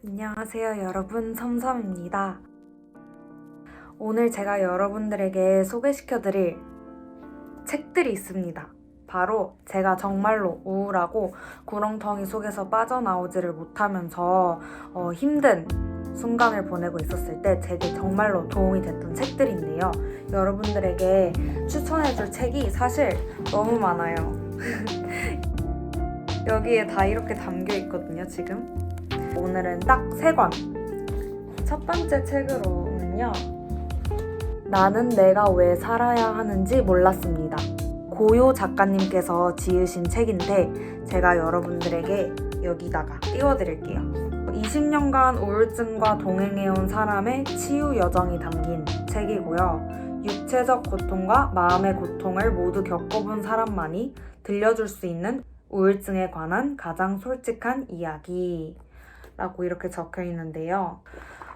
안녕하세요 여러분, 섬섬입니다. 오늘 제가 여러분들에게 소개시켜드릴 책들이 있습니다. 바로 제가 정말로 우울하고 구렁텅이 속에서 빠져나오지를 못하면서 힘든 순간을 보내고 있었을 때 제게 정말로 도움이 됐던 책들인데요. 여러분들에게 추천해줄 책이 사실 너무 많아요. 여기에 다 이렇게 담겨 있거든요, 지금. 오늘은 딱 3권. 첫 번째 책으로는요, 나는 내가 왜 살아야 하는지 몰랐습니다. 고요 작가님께서 지으신 책인데 제가 여러분들에게 여기다가 띄워드릴게요. 20년간 우울증과 동행해온 사람의 치유 여정이 담긴 책이고요. 육체적 고통과 마음의 고통을 모두 겪어본 사람만이 들려줄 수 있는 우울증에 관한 가장 솔직한 이야기 라고 이렇게 적혀 있는데요.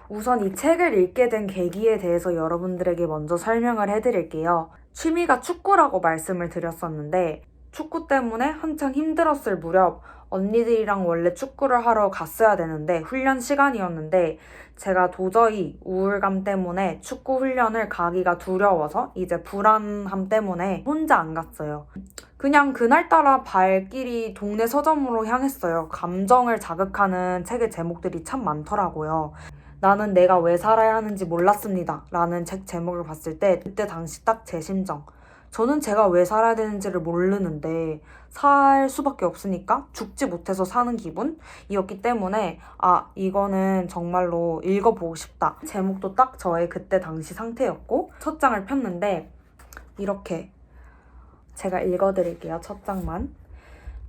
우선 이 책을 읽게 된 계기에 대해서 여러분들에게 먼저 설명을 해드릴게요. 취미가 축구라고 말씀을 드렸었는데 축구 때문에 한창 힘들었을 무렵 언니들이랑 원래 축구를 하러 갔어야 되는데 훈련 시간이었는데 제가 도저히 우울감 때문에 축구 훈련을 가기가 두려워서 이제 불안함 때문에 혼자 안 갔어요. 그냥 그날따라 발길이 동네 서점으로 향했어요. 감정을 자극하는 책의 제목들이 참 많더라고요. 나는 내가 왜 살아야 하는지 몰랐습니다 라는 책 제목을 봤을 때 그때 당시 딱 제 심정. 저는 제가 왜 살아야 되는지를 모르는데 살 수밖에 없으니까 죽지 못해서 사는 기분이었기 때문에 이거는 정말로 읽어보고 싶다. 제목도 딱 저의 그때 당시 상태였고 첫 장을 폈는데 이렇게 제가 읽어드릴게요. 첫 장만.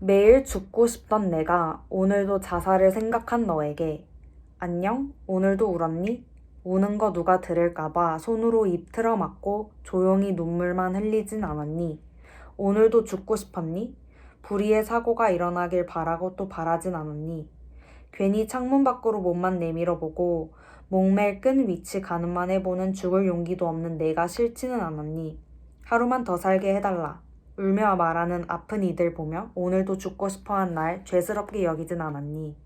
매일 죽고 싶던 내가 오늘도 자살을 생각한 너에게 안녕? 오늘도 울었니? 우는 거 누가 들을까봐 손으로 입 틀어막고 조용히 눈물만 흘리진 않았니? 오늘도 죽고 싶었니? 불의의 사고가 일어나길 바라고 또 바라진 않았니? 괜히 창문 밖으로 몸만 내밀어보고 목매일 끈 위치 가늠만 해보는 죽을 용기도 없는 내가 싫지는 않았니? 하루만 더 살게 해달라. 울며 말하는 아픈 이들 보며 오늘도 죽고 싶어한 날 죄스럽게 여기진 않았니?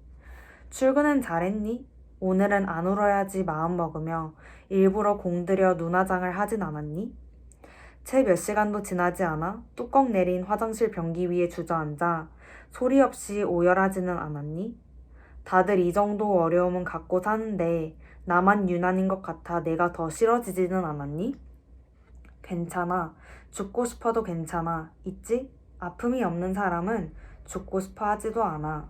출근은 잘했니? 오늘은 안 울어야지 마음먹으며 일부러 공들여 눈화장을 하진 않았니? 채 몇 시간도 지나지 않아 뚜껑 내린 화장실 변기 위에 주저앉아 소리 없이 오열하지는 않았니? 다들 이 정도 어려움은 갖고 사는데 나만 유난인 것 같아 내가 더 싫어지지는 않았니? 괜찮아. 죽고 싶어도 괜찮아. 있지? 아픔이 없는 사람은 죽고 싶어 하지도 않아.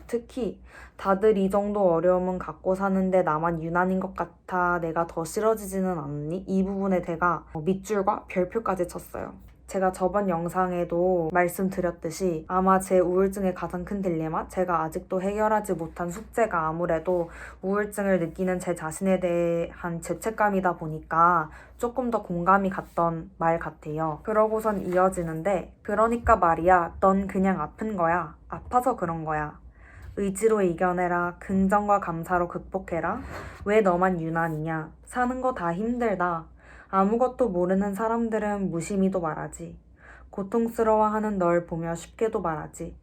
특히 다들 이 정도 어려움은 갖고 사는데 나만 유난인 것 같아 내가 더 싫어지지는 않니? 이 부분에 제가 밑줄과 별표까지 쳤어요. 제가 저번 영상에도 말씀드렸듯이 아마 제 우울증의 가장 큰 딜레마, 제가 아직도 해결하지 못한 숙제가 아무래도 우울증을 느끼는 제 자신에 대한 죄책감이다 보니까 조금 더 공감이 갔던 말 같아요. 그러고선 이어지는데 그러니까 말이야, 넌 그냥 아픈 거야. 아파서 그런 거야. 의지로 이겨내라. 긍정과 감사로 극복해라. 왜 너만 유난이냐. 사는 거 다 힘들다. 아무것도 모르는 사람들은 무심히도 말하지. 고통스러워하는 널 보며 쉽게도 말하지.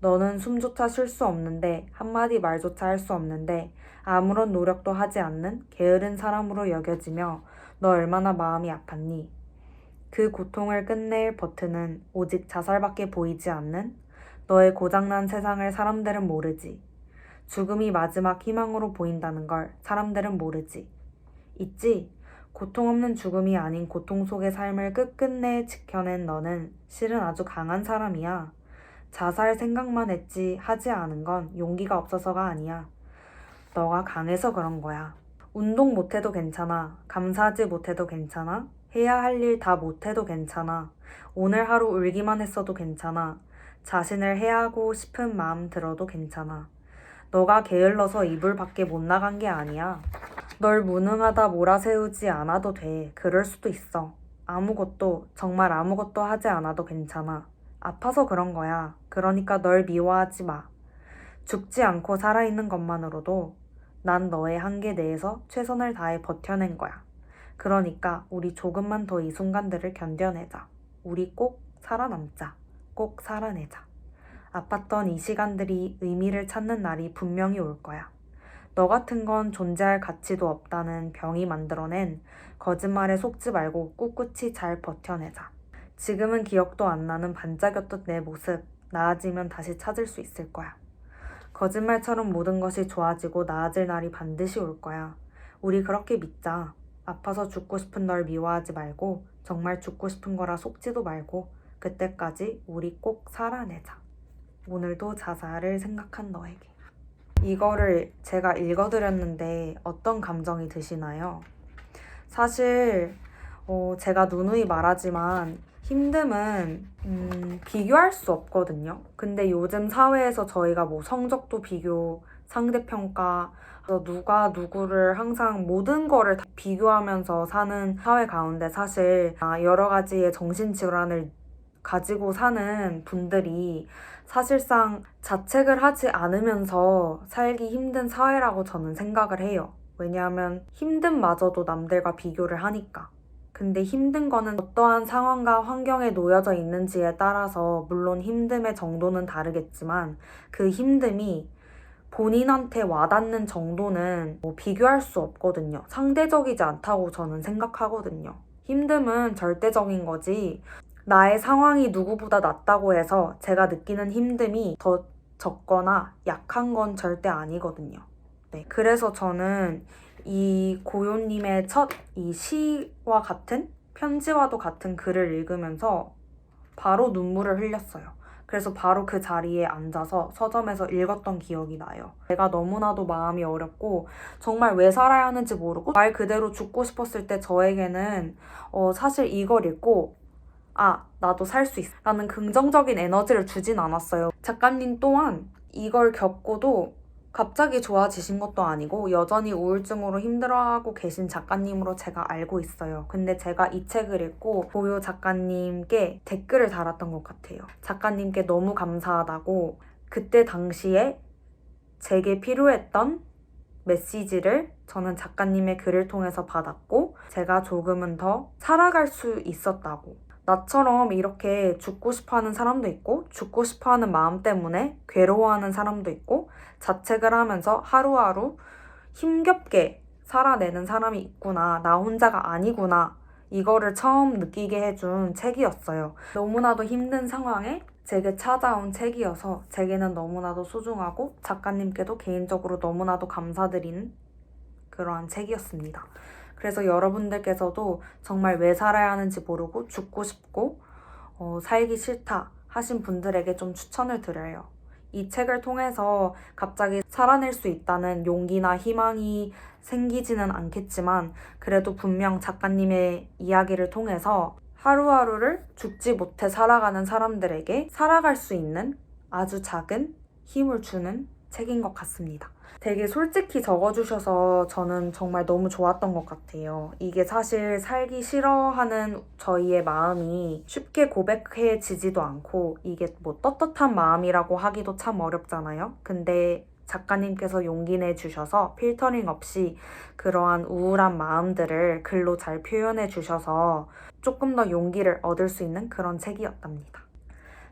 너는 숨조차 쉴 수 없는데 한마디 말조차 할 수 없는데 아무런 노력도 하지 않는 게으른 사람으로 여겨지며 너 얼마나 마음이 아팠니? 그 고통을 끝낼 버튼은 오직 자살밖에 보이지 않는 너의 고장난 세상을 사람들은 모르지. 죽음이 마지막 희망으로 보인다는 걸 사람들은 모르지. 있지? 고통 없는 죽음이 아닌 고통 속의 삶을 끝끝내 지켜낸 너는 실은 아주 강한 사람이야. 자살 생각만 했지 하지 않은 건 용기가 없어서가 아니야. 너가 강해서 그런 거야. 운동 못해도 괜찮아. 감사하지 못해도 괜찮아. 해야 할 일 다 못해도 괜찮아. 오늘 하루 울기만 했어도 괜찮아. 자신을 해하고 싶은 마음 들어도 괜찮아. 너가 게을러서 이불 밖에 못 나간 게 아니야. 널 무능하다 몰아세우지 않아도 돼. 그럴 수도 있어. 아무것도, 정말 아무것도 하지 않아도 괜찮아. 아파서 그런 거야. 그러니까 널 미워하지 마. 죽지 않고 살아있는 것만으로도 난 너의 한계 내에서 최선을 다해 버텨낸 거야. 그러니까 우리 조금만 더 이 순간들을 견뎌내자. 우리 꼭 살아남자. 꼭 살아내자. 아팠던 이 시간들이 의미를 찾는 날이 분명히 올 거야. 너 같은 건 존재할 가치도 없다는 병이 만들어낸 거짓말에 속지 말고 꿋꿋이 잘 버텨내자. 지금은 기억도 안 나는 반짝였던 내 모습, 나아지면 다시 찾을 수 있을 거야. 거짓말처럼 모든 것이 좋아지고 나아질 날이 반드시 올 거야. 우리 그렇게 믿자. 아파서 죽고 싶은 널 미워하지 말고 정말 죽고 싶은 거라 속지도 말고 그때까지 우리 꼭 살아내자. 오늘도 자살을 생각한 너에게. 이거를 제가 읽어드렸는데 어떤 감정이 드시나요? 사실 제가 누누이 말하지만 힘듦은 비교할 수 없거든요. 근데 요즘 사회에서 저희가 뭐 성적도 비교, 상대평가, 누가 누구를 항상 모든 거를 다 비교하면서 사는 사회 가운데 사실 여러 가지의 정신질환을 가지고 사는 분들이 사실상 자책을 하지 않으면서 살기 힘든 사회라고 저는 생각을 해요. 왜냐하면 힘듦마저도 남들과 비교를 하니까. 근데 힘든 거는 어떠한 상황과 환경에 놓여져 있는지에 따라서 물론 힘듦의 정도는 다르겠지만 그 힘듦이 본인한테 와닿는 정도는 비교할 수 없거든요. 상대적이지 않다고 저는 생각하거든요. 힘듦은 절대적인 거지 나의 상황이 누구보다 낫다고 해서 제가 느끼는 힘듦이 더 적거나 약한 건 절대 아니거든요. 네, 그래서 저는 이 고요님의 첫 이 시와 같은 편지와도 같은 글을 읽으면서 바로 눈물을 흘렸어요. 그래서 바로 그 자리에 앉아서 서점에서 읽었던 기억이 나요. 내가 너무나도 마음이 어렵고 정말 왜 살아야 하는지 모르고 말 그대로 죽고 싶었을 때 저에게는 사실 이걸 읽고 나도 살 수 있어 라는 긍정적인 에너지를 주진 않았어요. 작가님 또한 이걸 겪고도 갑자기 좋아지신 것도 아니고 여전히 우울증으로 힘들어하고 계신 작가님으로 제가 알고 있어요. 근데 제가 이 책을 읽고 고요 작가님께 댓글을 달았던 것 같아요. 작가님께 너무 감사하다고 그때 당시에 제게 필요했던 메시지를 저는 작가님의 글을 통해서 받았고 제가 조금은 더 살아갈 수 있었다고. 나처럼 이렇게 죽고 싶어하는 사람도 있고 죽고 싶어하는 마음 때문에 괴로워하는 사람도 있고 자책을 하면서 하루하루 힘겹게 살아내는 사람이 있구나. 나 혼자가 아니구나. 이거를 처음 느끼게 해준 책이었어요. 너무나도 힘든 상황에 제게 찾아온 책이어서 제게는 너무나도 소중하고 작가님께도 개인적으로 너무나도 감사드리는 그러한 책이었습니다. 그래서 여러분들께서도 정말 왜 살아야 하는지 모르고 죽고 싶고 살기 싫다 하신 분들에게 좀 추천을 드려요. 이 책을 통해서 갑자기 살아낼 수 있다는 용기나 희망이 생기지는 않겠지만 그래도 분명 작가님의 이야기를 통해서 하루하루를 죽지 못해 살아가는 사람들에게 살아갈 수 있는 아주 작은 힘을 주는 책인 것 같습니다. 되게 솔직히 적어주셔서 저는 정말 너무 좋았던 것 같아요. 이게 사실 살기 싫어하는 저희의 마음이 쉽게 고백해지지도 않고 이게 뭐 떳떳한 마음이라고 하기도 참 어렵잖아요. 근데 작가님께서 용기 내주셔서 필터링 없이 그러한 우울한 마음들을 글로 잘 표현해 주셔서 조금 더 용기를 얻을 수 있는 그런 책이었답니다.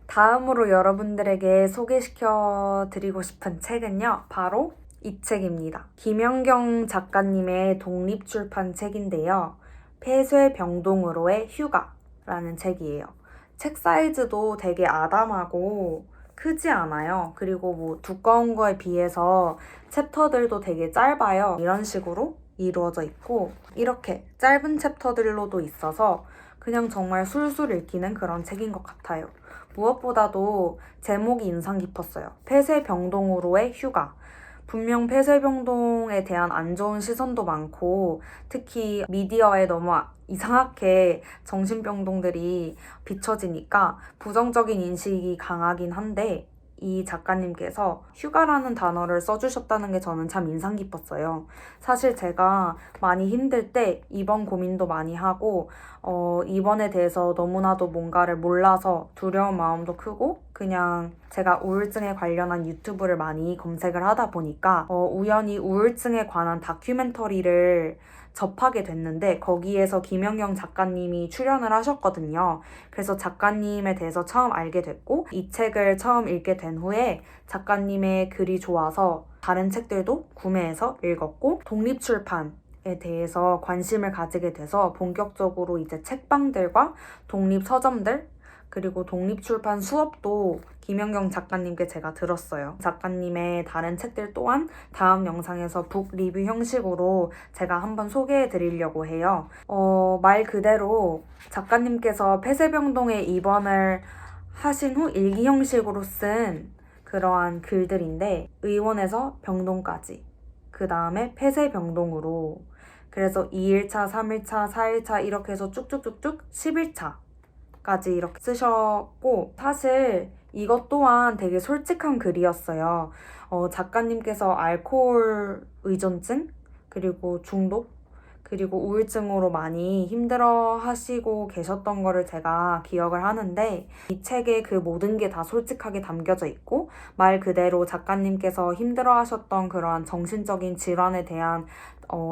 다음으로 여러분들에게 소개시켜 드리고 싶은 책은요. 바로 이 책입니다. 김연경 작가님의 독립출판 책인데요. 폐쇄병동으로의 휴가라는 책이에요. 책 사이즈도 되게 아담하고 크지 않아요. 그리고 뭐 두꺼운 거에 비해서 챕터들도 되게 짧아요. 이런 식으로 이루어져 있고 이렇게 짧은 챕터들로도 있어서 그냥 정말 술술 읽히는 그런 책인 것 같아요. 무엇보다도 제목이 인상 깊었어요. 폐쇄병동으로의 휴가. 분명 폐쇄병동에 대한 안 좋은 시선도 많고 특히 미디어에 너무 이상하게 정신병동들이 비춰지니까 부정적인 인식이 강하긴 한데 이 작가님께서 휴가라는 단어를 써주셨다는 게 저는 참 인상 깊었어요. 사실 제가 많이 힘들 때 이번 고민도 많이 하고 이번에 대해서 너무나도 뭔가를 몰라서 두려운 마음도 크고 그냥 제가 우울증에 관련한 유튜브를 많이 검색을 하다 보니까 우연히 우울증에 관한 다큐멘터리를 접하게 됐는데 거기에서 김연경 작가님이 출연을 하셨거든요. 그래서 작가님에 대해서 처음 알게 됐고 이 책을 처음 읽게 된 후에 작가님의 글이 좋아서 다른 책들도 구매해서 읽었고 독립출판에 대해서 관심을 가지게 돼서 본격적으로 이제 책방들과 독립서점들 그리고 독립출판 수업도 김연경 작가님께 제가 들었어요. 작가님의 다른 책들 또한 다음 영상에서 북 리뷰 형식으로 제가 한번 소개해 드리려고 해요. 말 그대로 작가님께서 폐쇄병동에 입원을 하신 후 일기 형식으로 쓴 그러한 글들인데 의원에서 병동까지 그 다음에 폐쇄병동으로 그래서 2일차, 3일차, 4일차 이렇게 해서 쭉쭉쭉쭉 10일차 까지 이렇게 쓰셨고 사실 이것 또한 되게 솔직한 글이었어요. 작가님께서 알코올 의존증 그리고 중독 그리고 우울증으로 많이 힘들어 하시고 계셨던 거를 제가 기억을 하는데 이 책에 그 모든 게 다 솔직하게 담겨져 있고 말 그대로 작가님께서 힘들어 하셨던 그러한 정신적인 질환에 대한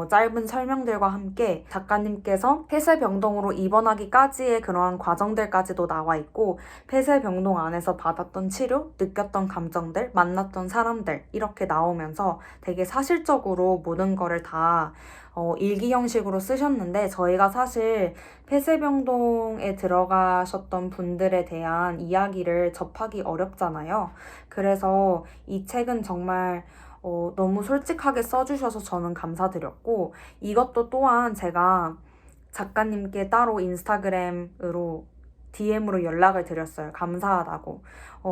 짧은 설명들과 함께 작가님께서 폐쇄병동으로 입원하기까지의 그러한 과정들까지도 나와 있고 폐쇄병동 안에서 받았던 치료, 느꼈던 감정들, 만났던 사람들 이렇게 나오면서 되게 사실적으로 모든 거를 다 일기 형식으로 쓰셨는데 저희가 사실 폐쇄병동에 들어가셨던 분들에 대한 이야기를 접하기 어렵잖아요. 그래서 이 책은 정말 너무 솔직하게 써주셔서 저는 감사드렸고 이것도 또한 제가 작가님께 따로 인스타그램으로 DM으로 연락을 드렸어요. 감사하다고.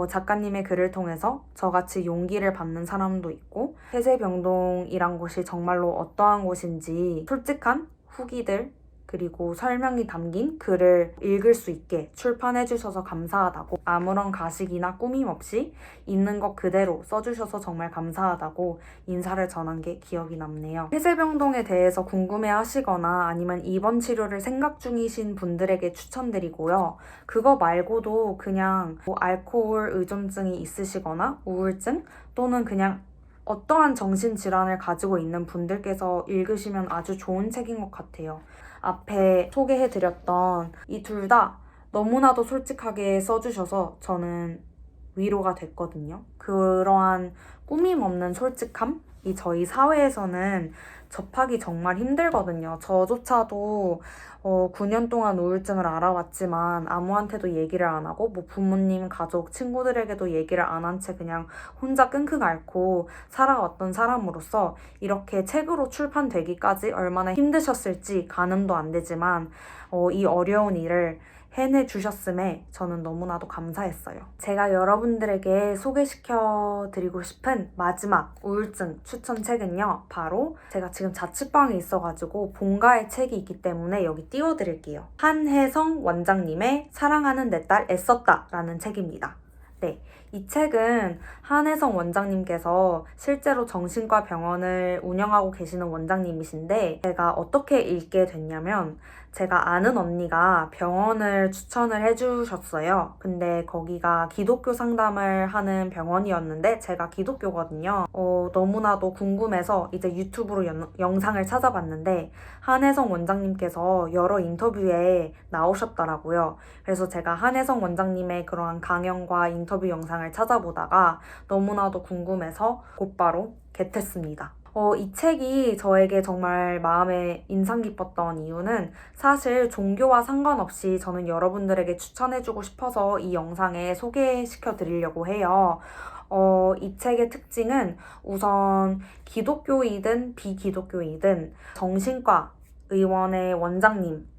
작가님의 글을 통해서 저같이 용기를 받는 사람도 있고 폐쇄병동이란 곳이 정말로 어떠한 곳인지 솔직한 후기들 그리고 설명이 담긴 글을 읽을 수 있게 출판해 주셔서 감사하다고 아무런 가식이나 꾸밈 없이 있는 것 그대로 써주셔서 정말 감사하다고 인사를 전한 게 기억이 남네요. 폐쇄병동에 대해서 궁금해 하시거나 아니면 입원 치료를 생각 중이신 분들에게 추천드리고요. 그거 말고도 그냥 알코올 의존증이 있으시거나 우울증 또는 그냥 어떠한 정신질환을 가지고 있는 분들께서 읽으시면 아주 좋은 책인 것 같아요. 앞에 소개해드렸던 이 둘 다 너무나도 솔직하게 써주셔서 저는 위로가 됐거든요. 그러한 꾸밈 없는 솔직함이 저희 사회에서는 접하기 정말 힘들거든요. 저조차도 9년 동안 우울증을 알아왔지만 아무한테도 얘기를 안 하고 뭐 부모님, 가족, 친구들에게도 얘기를 안 한 채 그냥 혼자 끙끙 앓고 살아왔던 사람으로서 이렇게 책으로 출판되기까지 얼마나 힘드셨을지 가늠도 안 되지만 이 어려운 일을 해내주셨음에 저는 너무나도 감사했어요. 제가 여러분들에게 소개시켜드리고 싶은 마지막 우울증 추천 책은요. 바로 제가 지금 자취방에 있어가지고 본가의 책이 있기 때문에 여기 띄워드릴게요. 한혜성 원장님의 사랑하는 내 딸 애썼다 라는 책입니다. 네, 이 책은 한혜성 원장님께서 실제로 정신과 병원을 운영하고 계시는 원장님이신데 제가 어떻게 읽게 됐냐면 제가 아는 언니가 병원을 추천을 해주셨어요. 근데 거기가 기독교 상담을 하는 병원이었는데 제가 기독교거든요. 너무나도 궁금해서 이제 유튜브로 영상을 찾아봤는데 한혜성 원장님께서 여러 인터뷰에 나오셨더라고요. 그래서 제가 한혜성 원장님의 그러한 강연과 인터뷰 영상을 찾아보다가 너무나도 궁금해서 곧바로 겟했습니다. 이 책이 저에게 정말 마음에 인상 깊었던 이유는 사실 종교와 상관없이 저는 여러분들에게 추천해주고 싶어서 이 영상에 소개시켜 드리려고 해요. 이 책의 특징은 우선 기독교이든 비기독교이든 정신과 의원의 원장님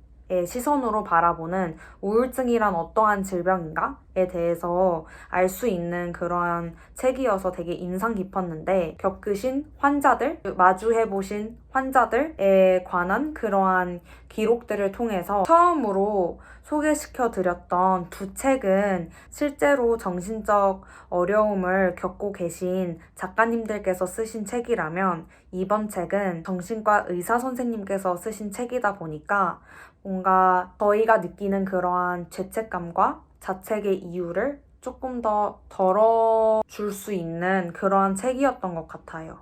시선으로 바라보는 우울증이란 어떠한 질병인가에 대해서 알 수 있는 그러한 책이어서 되게 인상 깊었는데 겪으신 환자들, 마주해보신 환자들에 관한 그러한 기록들을 통해서 처음으로 소개시켜드렸던 두 책은 실제로 정신적 어려움을 겪고 계신 작가님들께서 쓰신 책이라면 이번 책은 정신과 의사 선생님께서 쓰신 책이다 보니까 뭔가 저희가 느끼는 그러한 죄책감과 자책의 이유를 조금 더 덜어줄 수 있는 그러한 책이었던 것 같아요.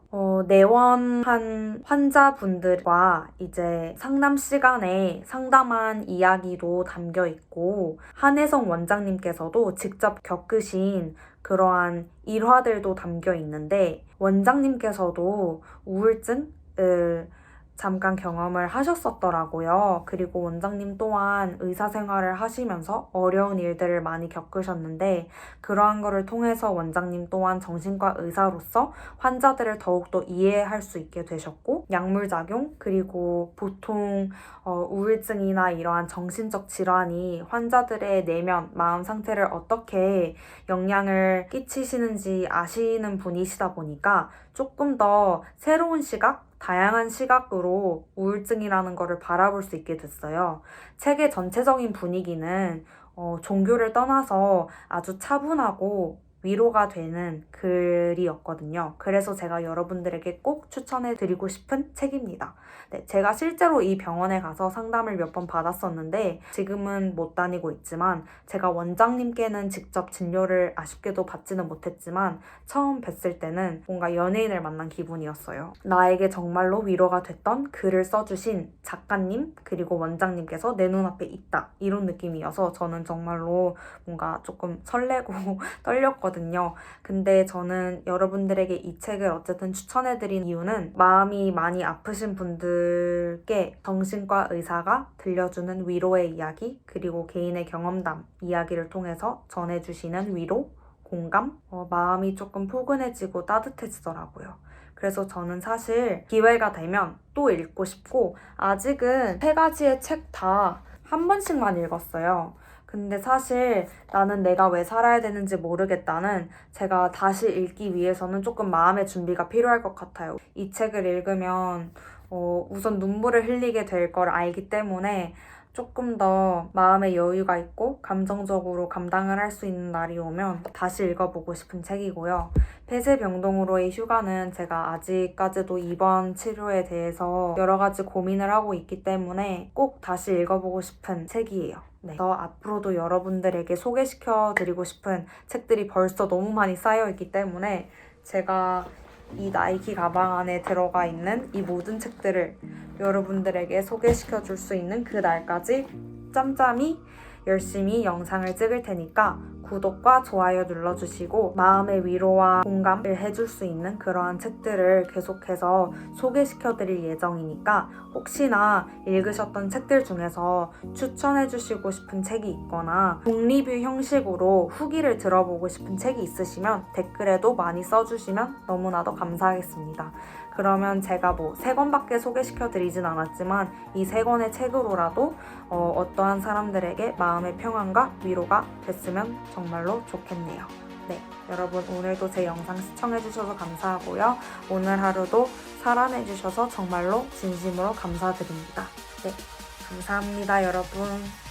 내원한 환자분들과 이제 상담 시간에 상담한 이야기도 담겨 있고, 한혜성 원장님께서도 직접 겪으신 그러한 일화들도 담겨 있는데, 원장님께서도 우울증을 잠깐 경험을 하셨었더라고요. 그리고 원장님 또한 의사 생활을 하시면서 어려운 일들을 많이 겪으셨는데, 그러한 거를 통해서 원장님 또한 정신과 의사로서 환자들을 더욱더 이해할 수 있게 되셨고, 약물작용, 그리고 보통 우울증이나 이러한 정신적 질환이 환자들의 내면, 마음 상태를 어떻게 영향을 끼치시는지 아시는 분이시다 보니까 조금 더 새로운 시각, 다양한 시각으로 우울증이라는 거를 바라볼 수 있게 됐어요. 책의 전체적인 분위기는 종교를 떠나서 아주 차분하고 위로가 되는 글이었거든요. 그래서 제가 여러분들에게 꼭 추천해드리고 싶은 책입니다. 네, 제가 실제로 이 병원에 가서 상담을 몇 번 받았었는데 지금은 못 다니고 있지만, 제가 원장님께는 직접 진료를 아쉽게도 받지는 못했지만 처음 뵀을 때는 뭔가 연예인을 만난 기분이었어요. 나에게 정말로 위로가 됐던 글을 써주신 작가님 그리고 원장님께서 내 눈앞에 있다, 이런 느낌이어서 저는 정말로 뭔가 조금 설레고 떨렸거든요. 근데 저는 여러분들에게 이 책을 어쨌든 추천해드린 이유는, 마음이 많이 아프신 분들께 정신과 의사가 들려주는 위로의 이야기, 그리고 개인의 경험담 이야기를 통해서 전해주시는 위로, 공감, 마음이 조금 포근해지고 따뜻해지더라고요. 그래서 저는 사실 기회가 되면 또 읽고 싶고, 아직은 3가지의 책 다 한 번씩만 읽었어요. 근데 사실 나는 내가 왜 살아야 되는지 모르겠다는, 제가 다시 읽기 위해서는 조금 마음의 준비가 필요할 것 같아요. 이 책을 읽으면 우선 눈물을 흘리게 될 걸 알기 때문에 조금 더 마음의 여유가 있고 감정적으로 감당을 할 수 있는 날이 오면 다시 읽어보고 싶은 책이고요. 폐쇄병동으로의 휴가는 제가 아직까지도 입원 치료에 대해서 여러 가지 고민을 하고 있기 때문에 꼭 다시 읽어보고 싶은 책이에요. 네. 앞으로도 여러분들에게 소개시켜드리고 싶은 책들이 벌써 너무 많이 쌓여있기 때문에 제가 이 나이키 가방 안에 들어가 있는 이 모든 책들을 여러분들에게 소개시켜줄 수 있는 그 날까지 짬짬이 열심히 영상을 찍을 테니까 구독과 좋아요 눌러주시고, 마음의 위로와 공감을 해줄 수 있는 그러한 책들을 계속해서 소개시켜드릴 예정이니까, 혹시나 읽으셨던 책들 중에서 추천해주시고 싶은 책이 있거나 북리뷰 형식으로 후기를 들어보고 싶은 책이 있으시면 댓글에도 많이 써주시면 너무나도 감사하겠습니다. 그러면 제가 3권밖에 소개시켜드리진 않았지만 이 3권의 책으로라도 어떠한 사람들에게 마음의 평안과 위로가 됐으면 정말로 좋겠네요. 네, 여러분 오늘도 제 영상 시청해주셔서 감사하고요. 오늘 하루도 살아내주셔서 정말로 진심으로 감사드립니다. 네, 감사합니다 여러분.